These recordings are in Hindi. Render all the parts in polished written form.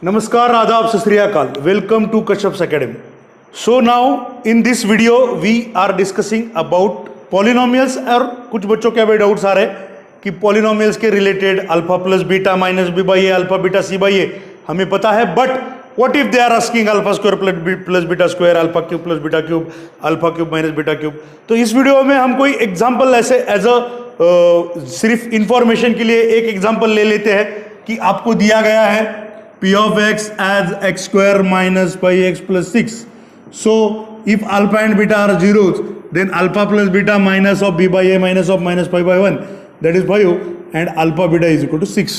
Namaskar, Adab, Sat Sri Akal. Welcome to Kashyap's Academy. So now in this video we are discussing about polynomials और कुछ बच्चों के अभी डाउट्स आ रहे हैं कि polynomials के related alpha plus beta minus b by a alpha beta c by a हमें पता है, but what if they are asking alpha square plus beta square alpha cube plus beta cube alpha cube minus beta cube. तो इस वीडियो में हम कोई एग्जाम्पल ऐसे एज अ सिर्फ इंफॉर्मेशन के लिए एक एग्जाम्पल ले लेते हैं कि आपको दिया गया है p of x as x square minus 5x plus 6. So if alpha and beta are zeros, then alpha plus beta minus of b by a minus of minus 5 by 1, that is 5, and alpha beta is equal to 6.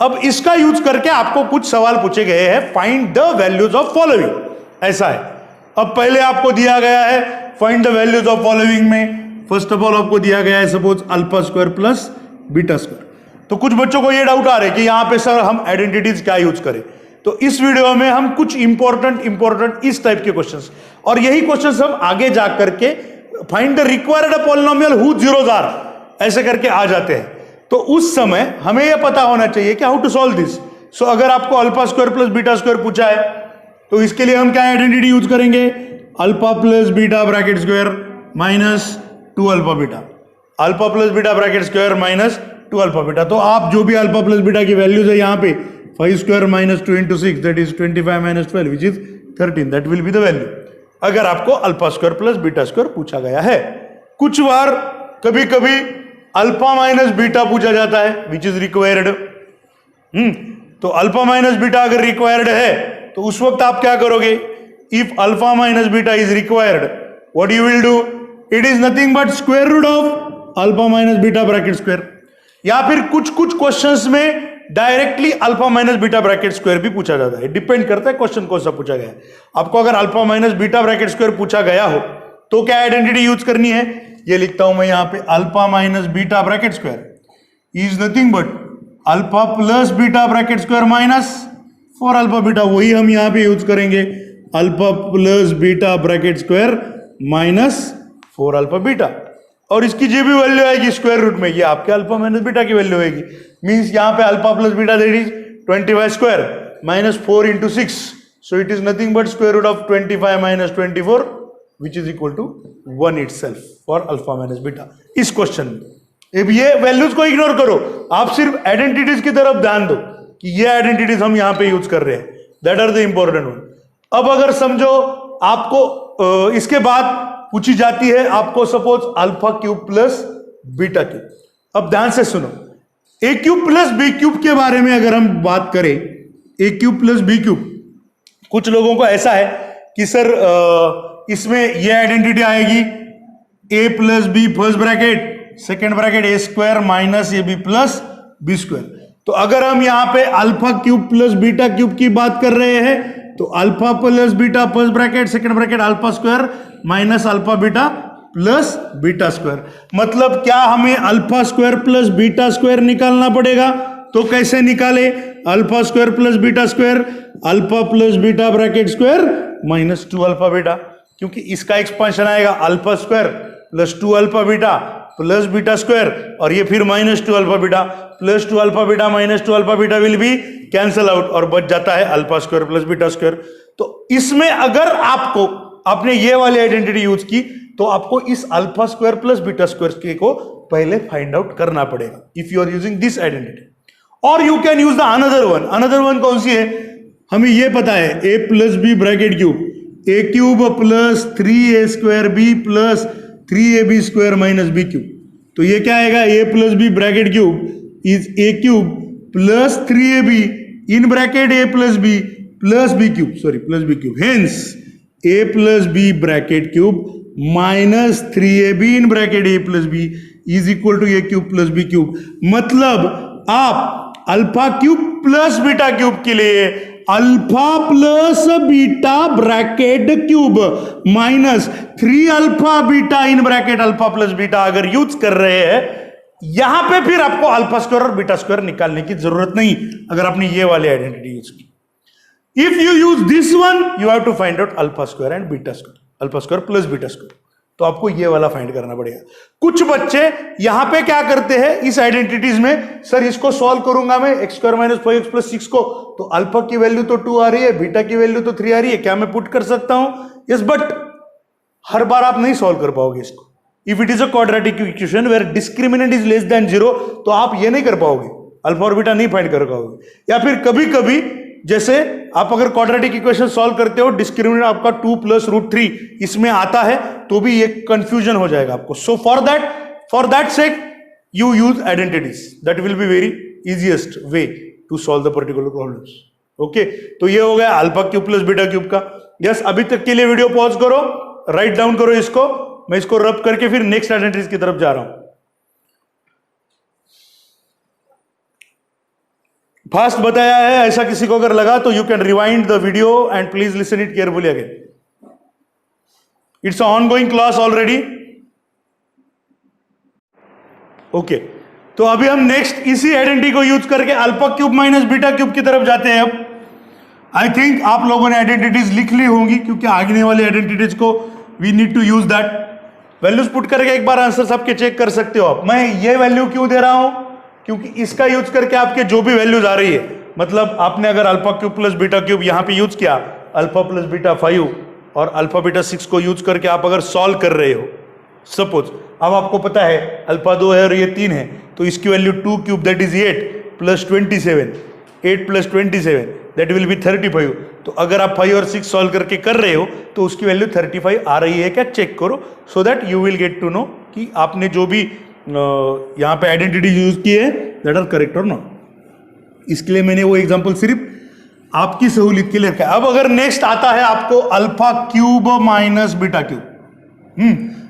अब इसका यूज करके आपको कुछ सवाल पूछे गए हैं, find the values of following, ऐसा है। अब पहले आपको दिया गया है find the values of following में फर्स्ट ऑफ ऑल आपको दिया गया है suppose alpha square plus beta square. तो कुछ बच्चों को ये डाउट आ रहा है कि यहाँ पे सर हम आइडेंटिटीज क्या यूज करें। तो इस वीडियो में हम कुछ इंपॉर्टेंट इस टाइप के क्वेश्चंस और यही क्वेश्चंस हम आगे जा करके find the required polynomial who zeros are ऐसे करके आ जाते हैं। तो उस समय हमें यह पता होना चाहिए कि हाउ टू सॉल्व दिस। सो अगर आपको alpha square plus beta square पूछा है तो इसके लिए हम क्या आइडेंटिटी यूज करेंगे, alpha plus beta bracket square minus 2 alpha beta, alpha plus beta bracket square minus 2 alpha beta. तो आप जो भी अल्फा प्लस बीटा की वैल्यूज है यहाँ पे 5 square minus 2 into 6 that is 25 minus 12 which is 13, that will be the value अगर आपको alpha square plus beta square पूछा गया है। कुछ बार कभी कभी अल्फा माइनस बीटा पूछा जाता है विच इज रिक्वायर्ड। तो अल्फा माइनस बीटा अगर रिक्वायर्ड है तो उस वक्त आप क्या करोगे, if alpha minus beta is required what you will do, it is nothing but square root of alpha minus beta bracket square. या फिर कुछ क्वेश्चंस में directly alpha minus beta bracket square भी पूछा जाता है, डिपेंड करता है क्वेश्चन कौन सा पूछा गया है। आपको अगर alpha minus beta bracket square पूछा गया हो तो क्या आइडेंटिटी यूज करनी है, ये लिखता हूं मैं यहां पे alpha minus beta bracket square is nothing but alpha plus beta bracket square minus 4 alpha beta. वही हम यहां पे यूज करेंगे alpha plus beta bracket square minus 4 alpha beta. और इसकी जो भी वैल्यू आएगी स्क्वायर रूट में ये आपके अल्फा माइनस बीटा की वैल्यू आएगी। मींस यहाँ पे alpha plus beta that is 25 square minus 4 into 6, so it is nothing but square root of 25 minus 24 which is equal to 1 itself for alpha minus beta. इस क्वेश्चन में अब ये वैल्यूज को इग्नोर करो, आप सिर्फ आइडेंटिटीज की तरफ ध्यान दो कि ये आइडेंटिटीज हम यहाँ पे यूज कर रहे हैं, that are the important one. अब अगर समझो आपको इसके बाद पूछी जाती है आपको suppose alpha cube plus beta cube. अब ध्यान से सुनो, ए क्यूब प्लस बी क्यूब के बारे में अगर हम बात करें, ए क्यूब प्लस बी क्यूब, कुछ लोगों को ऐसा है कि सर इसमें ये आइडेंटिटी आएगी a plus b first bracket second bracket a square minus a b plus b square. तो अगर हम यहां पे alpha cube plus beta cube की बात कर रहे हैं तो alpha plus beta first bracket second bracket alpha square minus alpha beta plus beta square. मतलब क्या हमें alpha square plus beta square निकालना पड़ेगा। तो कैसे निकाले, alpha square plus beta square alpha plus beta bracket square minus 2 alpha beta, क्योंकि इसका एक्सपांशन आएगा alpha square plus 2 alpha beta plus beta square और ये फिर minus 2 alpha beta plus 2 alpha beta minus 2 alpha beta will be cancel out और बच जाता है alpha square plus beta square. तो इसमें अगर आपने ये वाली आइडेंटिटी यूज की तो आपको इस alpha square plus beta square को पहले फाइंड आउट करना पड़ेगा if you are using this identity. और you can use the another one कौन सी है, हमें ये पता है a plus B bracket cube, A cube plus 3a square B plus 3ab square minus B cube. तो ये क्या आएगा, a plus B bracket cube is a cube plus 3ab in bracket a plus B plus B cube, sorry plus B cube, hence a plus B bracket cube minus 3ab in bracket a plus B is equal to A cube plus B cube. मतलब आप alpha cube plus beta cube के लिए alpha plus beta bracket cube minus 3 alpha beta in bracket alpha plus beta अगर यूज कर रहे हैं, यहां पे फिर आपको अल्फा स्क्वायर और बीटा स्क्वायर निकालने की जरूरत नहीं अगर आपने ये वाली आइडेंटिटी यूज की। If you use this one, you have to find out alpha square and beta square, alpha square plus beta square. तो आपको ये वाला फाइंड करना पड़ेगा। कुछ बच्चे यहां पे क्या करते हैं इस आइडेंटिटीज में, सर इसको सॉल्व करूंगा मैं x square minus 5x plus 6 को, तो अल्फा की वैल्यू तो 2 आ रही है, बीटा की वैल्यू तो 3 आ रही है, क्या मैं पुट कर सकता हूं? यस, बट हर बार आप नहीं सॉल्व कर पाओगे इसको। If it is a quadratic equation where discriminant is less than 0, तो आप ये नहीं कर पाओगे, अल्फा और बीटा नहीं फाइंड कर पाओगे। या फिर कभी कभी जैसे आप अगर क्वाड्रेटिक इक्वेशन सॉल्व करते हो, डिस्क्रिमिनेंट आपका 2 प्लस रूट 3 इसमें आता है, तो भी ये कंफ्यूजन हो जाएगा आपको। So for that sake you use identities, that will be very easiest way to solve the particular problems. Okay, तो ये हो गया alpha cube plus beta cube का। यस, अभी तक के लिए वीडियो पॉज करो, राइट डाउन करो इसको, मैं इसको रब करके फिर नेक्स्ट आइडेंटिटीज की तरफ जा रहा हूं। फास्ट बताया है, ऐसा किसी को अगर लगा तो you can rewind the video and please listen it carefully again. It's on going class already. Okay, तो अभी हम नेक्स्ट इसी आइडेंटिटी को यूज करके alpha cube minus beta cube की तरफ जाते हैं। अब आई थिंक आप लोगों ने आइडेंटिटीज लिख ली होंगी, क्योंकि आगे वाली आइडेंटिटीज को we need to use that. Values put करके एक बार आंसर सबके चेक कर सकते हो आप। मैं ये वैल्यू क्यों दे रहा हूं? क्योंकि इसका यूज करके आपके जो भी वैल्यूज आ रही है, मतलब आपने अगर alpha cube plus beta cube यहां पे यूज किया, अल्फा प्लस बीटा 5 और अल्फा बीटा 6 को यूज करके आप अगर सॉल्व कर रहे हो, सपोज अब आपको पता है अल्फा 2 है और ये 3 है, तो इसकी value 2 cube that is 8 plus 27, 8 plus 27 that will B 35। तो अगर आप 5 और 6 सॉल्व करके कर रहे हो तो उसकी वैल्यू 35 आ रही है क्या, चेक करो, so that you will get to know कि आपने जो भी यहां पे आइडेंटिटी यूज की है दैट आर करेक्ट और नॉट। इसके लिए मैंने वो एग्जांपल सिर्फ आपकी सहूलियत के लिए रखा है। अब अगर नेक्स्ट आता है आपको alpha cube minus beta cube,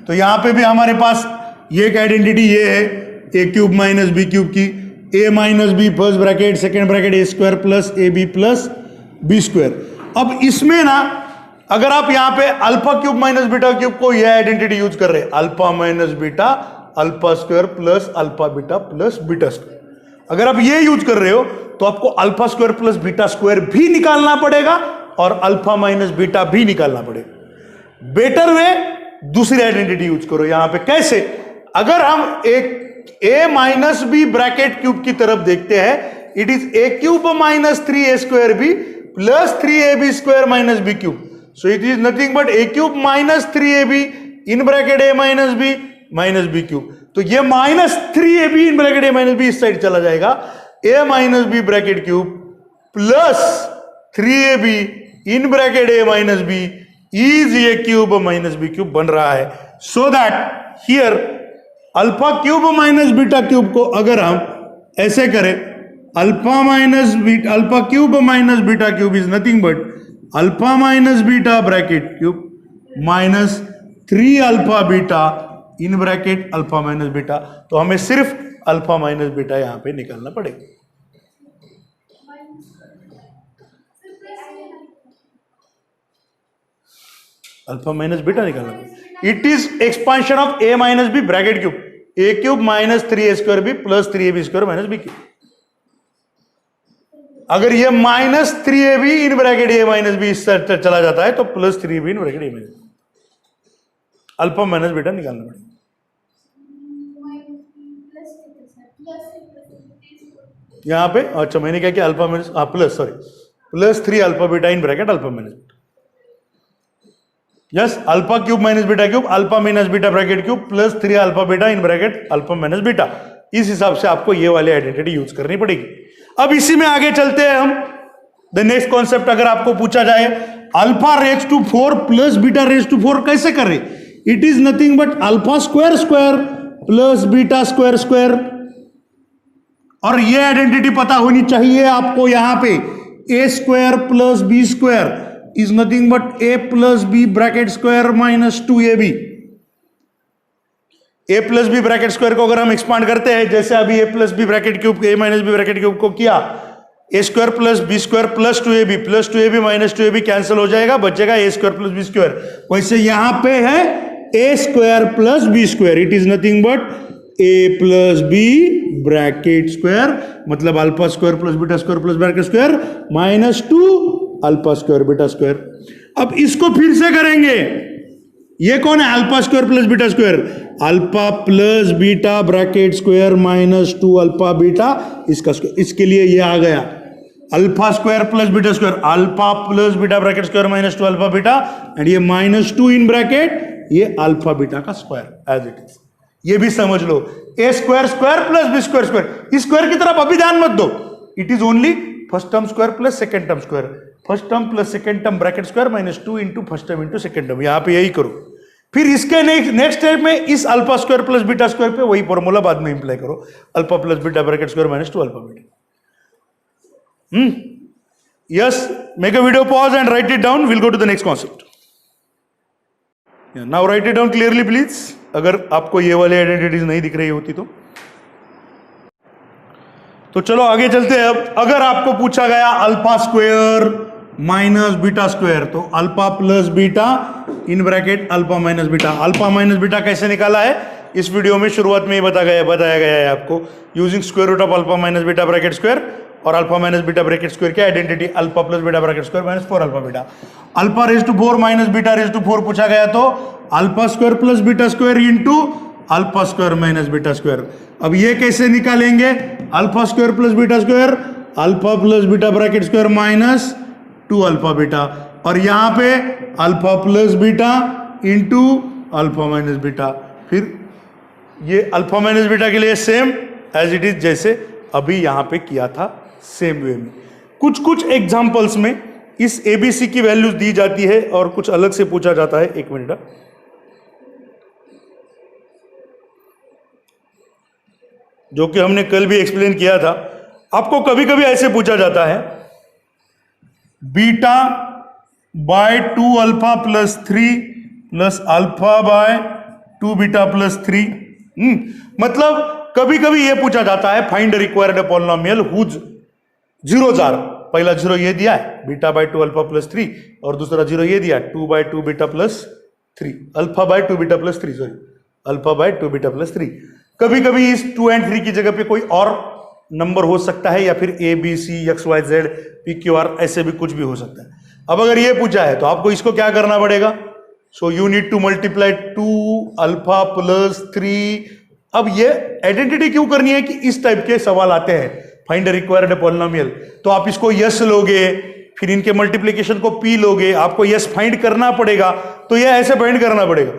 तो यहां पे भी हमारे पास ये एक आइडेंटिटी ये है, a cube minus B cube की, a minus b first bracket second bracket a square plus a b plus b square. अब इसमें ना अगर आप यहां पे alpha cube minus beta cube को यह आइडेंटिटी यूज कर रहे हैं, alpha minus beta alpha square plus alpha beta plus beta square, अगर आप ये यूज कर रहे हो तो आपको alpha square plus beta square भी निकालना पड़ेगा और अल्फा माइनस बीटा भी निकालना पड़ेगा। बेटर वे दूसरी आइडेंटिटी यूज करो। यहां पे कैसे? अगर हम एक a minus B bracket cube की तरफ देखते हैं, it is a cube minus 3a square B plus 3ab square minus B cube. So it is nothing but a cube minus 3ab in bracket A minus B cube. तो ये minus 3ab in bracket A minus b इस साइड चला जाएगा, a minus B bracket cube plus 3ab in bracket A minus b is a cube minus B cube बन रहा है। So that here alpha cube minus beta cube को अगर हम ऐसे करें, alpha cube minus beta cube is nothing but alpha minus beta bracket cube minus 3 alpha beta in bracket alpha minus beta. तो हमें सिर्फ अल्फा माइनस बीटा यहां पे निकालना पड़ेगा। अल्फा माइनस बीटा निकालना पड़ेगा। It is expansion of A minus B bracket cube, A cube minus 3a square B plus 3ab square minus B cube. अगर ये minus 3ab in bracket A minus B चला जाता है तो plus 3ab in bracket A minus, alpha minus beta निकालना पड़ेगा। यहां पे अच्छा मैंने क्या किया, alpha minus plus 3 alpha beta in bracket alpha minus beta. Yes, alpha cube minus beta cube alpha minus beta bracket cube plus 3 alpha beta in bracket alpha minus beta. इस हिसाब से आपको ये वाली आइडेंटिटी यूज करनी पड़ेगी। अब इसी में आगे चलते हैं हम। द नेक्स्ट कॉन्सेप्ट अगर आपको पूछा जाए alpha raise to 4 plus beta raise to 4 कैसे करें? It is nothing but alpha square square plus beta square square. और ये आइडेंटिटी पता होनी चाहिए आपको। यहां पे a square plus b square is nothing but a plus B bracket square minus 2ab। A plus B bracket square को अगर हम एक्सपांड करते हैं, जैसे अभी a plus B bracket cube a minus B bracket cube को किया, a square plus b square plus 2ab minus 2ab cancel हो जाएगा, बचेगा a square plus b square. वैसे यहां पे है a square plus b square, it is nothing but a plus B bracket square, मतलब alpha square plus beta square plus bracket square minus 2 alpha square beta square. अब इसको फिर से करेंगे, ये कौन है? Alpha square plus beta square, alpha plus beta bracket square minus 2 alpha beta इसका स्क्वायर, इसके लिए ये आ गया alpha square plus beta square, alpha plus beta bracket square minus 2 alpha beta, and ये माइनस 2 इन ब्रैकेट ये अल्फा बीटा का स्क्वायर एज इट इज। ये भी समझ लो, a square square plus b square square, इस स्क्वायर की तरफ अभी ध्यान मत दो, it is only first term square plus second term square, first term plus second term bracket square minus 2 into first term into second term, यहां पे यही करो। फिर इसके नेक्स्ट स्टेप में इस alpha square plus beta square पे वही फॉर्मूला बाद में इंप्लाई करो, alpha plus beta bracket square minus 2 alpha beta. Yes, make a video pause and write it down. We'll go to the next concept. Now write it down clearly please. अगर आपको ये वाली आइडेंटिटीज नहीं दिख रही होती तो चलो आगे चलते हैं। अब अगर आपको पूछा गया alpha square minus beta square, तो alpha plus beta in bracket alpha minus beta, alpha minus beta कैसे निकाला है इस वीडियो में शुरुआत में ही बताया गया है आपको, using square root of alpha minus beta bracket square और alpha minus beta bracket square की identity alpha plus beta bracket square minus 4 alpha beta. Alpha raise to 4 minus beta raise to 4 पूछा गया तो alpha square plus beta square into alpha square minus beta square. अब ये कैसे निकालेंगे? Alpha square plus beta square, alpha plus beta bracket square minus 2 alpha beta, और यहां पे alpha plus beta into alpha minus beta. फिर ये अल्फा माइनस बीटा के लिए सेम एज इट इज जैसे अभी यहां पे किया था, सेम वे में। कुछ एग्जांपल्स में इस एबीसी की वैल्यूज दी जाती है और कुछ अलग से पूछा जाता है। एक मिनट, जो कि हमने कल भी एक्सप्लेन किया था। आपको कभी कभी ऐसे पूछा जाता है beta by 2 alpha plus 3 plus alpha by 2 beta plus 3। मतलब कभी कभी यह पूछा जाता है find required polynomial whose zeros are, पहला जीरो ये दिया है बीटा बाय 2 अल्फा प्लस 3 और दूसरा जीरो ये दिया 2 by 2 beta plus 3, alpha by 2 beta plus 3, sorry alpha by 2 beta plus 3। कभी कभी इस 2 एंड 3 की जगह पे कोई और नंबर हो सकता है, या फिर A B C X Y Z P Q R ऐसे भी कुछ भी हो सकता है। अब अगर ये पूछा है तो आपको इसको क्या करना पड़ेगा? So you need to multiply 2 alpha plus 3। अब ये आइडेंटिटी क्यों करनी है कि इस टाइप के सवाल आते हैं फाइंड रिक्वायर्ड पॉलिनोमियल, तो आप इसको यस लोगे, फिर इनके मल्टीप्लिकेशन को पी लोगे, आपको यस फाइंड करना पड़ेगा। तो ये ऐसे फाइंड करना पड़ेगा,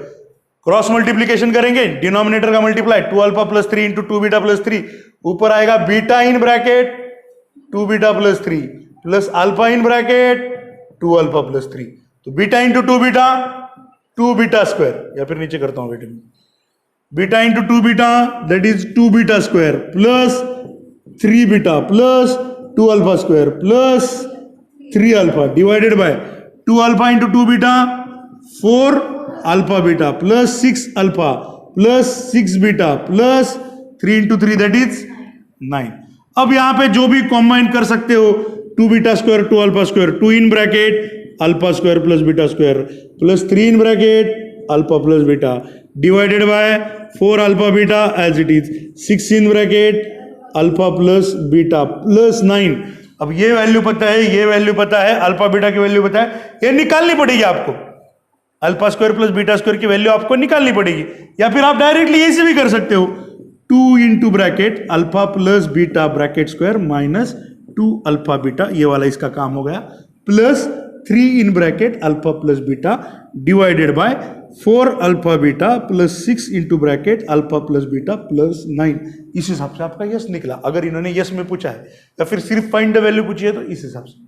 क्रॉस मल्टीप्लिकेशन करेंगे, डिनोमिनेटर का multiply 2 alpha plus 3 into 2 beta plus 3, ऊपर आएगा beta in bracket 2 beta plus 3 plus alpha in bracket 2 alpha plus 3, तो beta into 2 beta 2 beta square, या फिर नीचे करता हूं बेटे, beta into 2 beta that is 2 beta square plus 3 beta plus 2 alpha square plus 3 alpha divided by 2 alpha into 2 beta 4 alpha beta plus 6 alpha plus 6 beta plus 3 into 3 that is 9। अब यहां पे जो भी कॉम्बाइन कर सकते हो, 2 beta square 2 alpha square, 2 in bracket alpha square plus beta square plus 3 in bracket alpha plus beta divided by 4 alpha beta as it is 6 in bracket alpha plus beta plus 9। अब ये वैल्यू पता है, ये वैल्यू पता है, अल्फा बीटा की वैल्यू पता है, ये निकालनी पड़ेगी आपको। Alpha square plus beta square की वैल्यू आपको निकालनी पड़ेगी, या फिर आप डायरेक्टली ऐसे भी कर सकते हो 2 into bracket alpha plus beta bracket square minus 2 alpha beta, ये वाला इसका काम हो गया, plus 3 in bracket alpha plus beta divided by 4 alpha beta plus 6 into bracket alpha plus beta plus 9। इस हिसाब से आपका यस निकला, अगर इन्होंने यस में पूछा है या फिर सिर्फ फाइंड द वैल्यू पूछी है तो इस हिसाब से।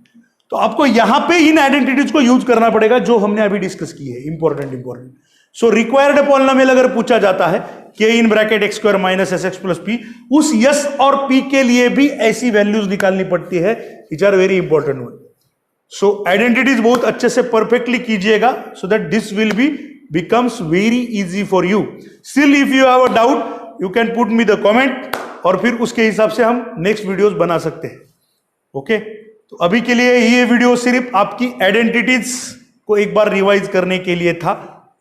तो आपको यहां पे इन आइडेंटिटीज को यूज करना पड़ेगा जो हमने अभी डिस्कस की है, इंपॉर्टेंट। सो रिक्वायर्ड पॉलिनोमियल अगर पूछा जाता है के in bracket X square minus S X plus P, उस यस और पी के लिए भी ऐसी वैल्यूज निकालनी पड़ती है, which are very important one. So identities बहुत अच्छे से परफेक्टली कीजिएगा, so that this will be becomes very easy for you. Still if you have a doubt you can put me the comment, और फिर उसके हिसाब से हम नेक्स्ट वीडियोस बना सकते हैं। ओके, तो अभी के लिए ये वीडियो सिर्फ आपकी आइडेंटिटीज को एक बार रिवाइज करने के लिए था।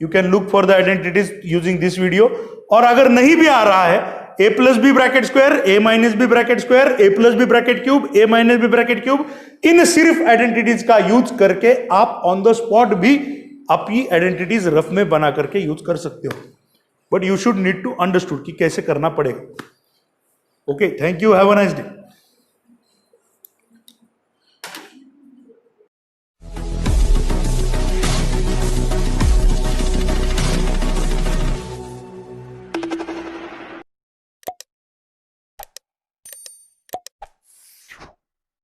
You can look for the identities using this video, और अगर नहीं भी आ रहा है a plus B bracket square, A minus B bracket square, A plus B bracket cube, a minus B bracket cube, इन सिर्फ आइडेंटिटीज का यूज करके आप ऑन द स्पॉट भी आपकी आइडेंटिटीज रफ में बना करके यूज कर सकते हो, but you should need to understood कि कैसे करना पड़ेगा। Okay, thank you, have a nice day.